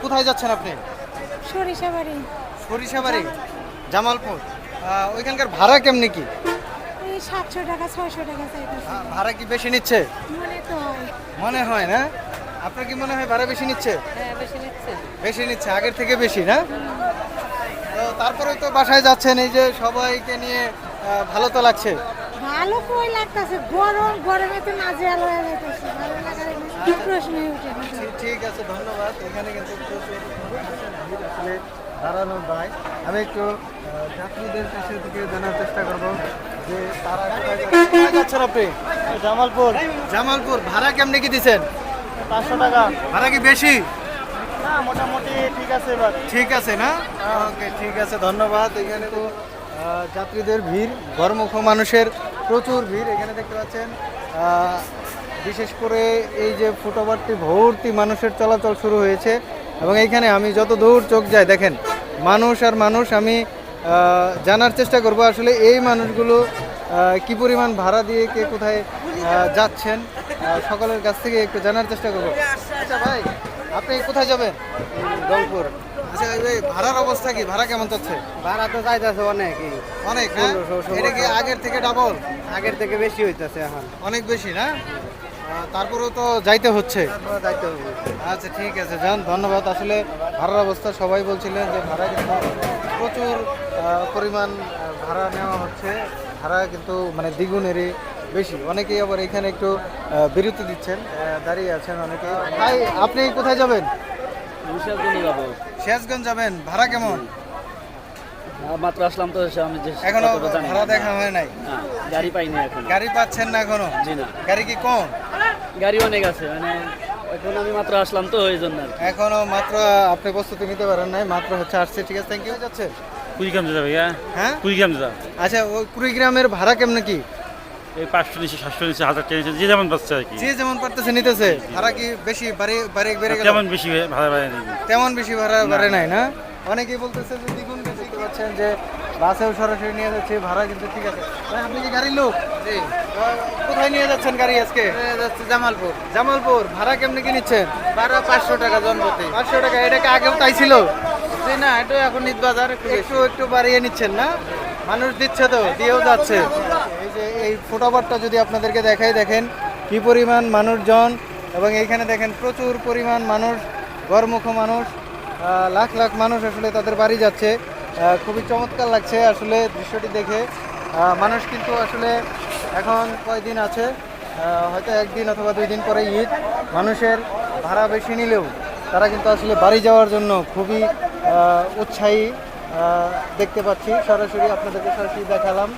কোথায় যাচ্ছেন আপনি? সরিষাবাড়ি। সরিষাবাড়ি, জামালপুর। ওইখানকার ভাড়া কেমনি কি? এই 700 টাকা 600 টাকা চাইতেছে। ভাড়া কি বেশি নিচ্ছে? মনে তো হয়। মনে হয় না? আপনার কি মনে হয় ভাড়া বেশি নিচ্ছে? হ্যাঁ, বেশি নিচ্ছে। বেশি নিচ্ছে, আগের থেকে বেশি না? তো তারপরে তো বাসায় যাচ্ছেন, এই যে সবাইকে নিয়ে ভালো তো লাগছে। ভালো কই লাগতাছে, গরমে তো নাজেহাল হয়ে যাইতেছে। ভালো লাগার কি প্রশ্নই উঠে না। ঠিক আছে, ধন্যবাদ। এখানে কিন্তু প্রচুর মানুষের ভিড়, আসলে দাঁড়ানোর দায়। আমি একটু যাত্রীদের কাছে থেকে জানার চেষ্টা করব যে তারা কোথায় যাচ্ছেন আপনি? জামালপুর। জামালপুর, ভাড়া কেমনি কি দিচ্ছেন? 500 টাকা। ভাড়া কি বেশি? না, মোটামুটি ঠিক আছে এবার। ঠিক আছে না? ওকে, ঠিক আছে, ধন্যবাদ। এখানে তো যাত্রীদের ভিড়, ঘরমুখ মানুষের প্রচুর ভিড় এখানে দেখতে পাচ্ছেন। বিশেষ করে এই যে ফুটওভারটি ভর্তি মানুষের চলাচল শুরু হয়েছে, এবং এইখানে আমি যত দূর চোখ যাই দেখেন মানুষ আর মানুষ। আমি জানার চেষ্টা করব আসলে এই মানুষগুলো কি পরিমাণ ভাড়া দিয়ে কে কোথায় যাচ্ছেন, সকলের কাছ থেকে একটু জানার চেষ্টা করব। আচ্ছা ভাই, আপনি কোথায় যাবেন? রংপুর। আচ্ছা এই ভাড়ার অবস্থা কি? ভাড়া কেমন যাচ্ছে? ভাড়া তো চাইতেছে অনেকই। অনেক না? 1500, এটা কি আগের থেকে ডাবল? আগের থেকে বেশি হইতেছে এখন। অনেক বেশি না? তারপরেও তো যাইতে হচ্ছে। তারপরে দায়িত্ব হবে। আচ্ছা ঠিক আছে, যান, ধন্যবাদ। আসলে ভাড়ার অবস্থা সবাই বলছিলেন যে ভাড়া কিন্তু প্রচুর পরিমাণ ভাড়া নেওয়া হচ্ছে। ভাড়া কিন্তু মানে দ্বিগুণেরই বেশি। অনেকেই আবার এখানে একটু বিরতি দিচ্ছেন, দাঁড়িয়ে আছেন অনেকে। ভাই, আপনি কোথায় যাবেন? যাবো। সিরাজগঞ্জ যাবেন, ভাড়া কেমন? মাত্র আসলাম তো, আমি যে এখনো ভাড়া দেখা হয় নাই? গাড়ি পাইনি এখন। গাড়ি পাচ্ছেন না এখনো? জি না, গাড়ি কি কম? গাড়ি অনেক আছে, মানে এখন আমি মাত্র আসলাম তো ওই জন্য। এখনো মাত্র আপনি প্রস্তুতি নিতে পারেন নাই, মাত্র হচ্ছে আসছে। ঠিক আছে, থ্যাংক ইউ। যাচ্ছে কুড়িগ্রাম যাবে, হ্যাঁ, কুড়িগ্রাম যা। আচ্ছা, ওই কুড়িগ্রামের ভাড়া কেমন কি? এই 500 নিচে 700 নিচে 1000 নিচে যে যেমন পাচ্ছে আর কি। যে যেমন পারতেছে নিতেছে। ভাড়া কি বেশি বেড়ে গেল? তেমন বেশি ভাড়া বাড়ে নেই। তেমন বেশি ভাড়া বাড়ে নাই না? অনেকেই বলতেছে যে দ্বিগুণ বেশি। দেখতে পাচ্ছেন যে বাসেও সরাসরি নিয়ে যাচ্ছে, ভাড়া কিন্তু ঠিক আছে। ভাই, আপনি কি গাড়ির লোক? জি, কোথায় নিয়ে যাচ্ছেন গাড়ি আজকে? যাচ্ছে জামালপুর। জামালপুর। ভাড়া কেমনি কি নিচ্ছেন? ভাড়া 500 টাকা জনপ্রতি। 500 টাকা। এটাকে আগেও তাই ছিল? জি না, এটা এখন ঈদ বাজার একটু একটু বাড়িয়ে নিচ্ছেন না? মানুষ দিচ্ছে তো, দিয়েও যাচ্ছে। এই যে এই ফুটওভারটা যদি আপনাদেরকে দেখাই, দেখেন কি পরিমাণ মানুষজন, এবং এইখানে দেখেন প্রচুর পরিমাণ মানুষ, ঘরমুখ মানুষ, লাখ লাখ মানুষ আসলে তাদের বাড়ি যাচ্ছে। খুবই চমৎকার লাগছে আসলে দৃশ্যটি দেখে। মানুষ কিন্তু আসলে এখন কয়দিন আছে, হয়তো একদিন অথবা 2 দিন পরে ঈদ। মানুষের ভাড়া বেশি নিলেও তারা কিন্তু আসলে বাড়ি যাওয়ার জন্য খুবই উৎসাহী দেখতে পাচ্ছি। সরাসরি আপনাদেরকে সরাসরি দেখালাম।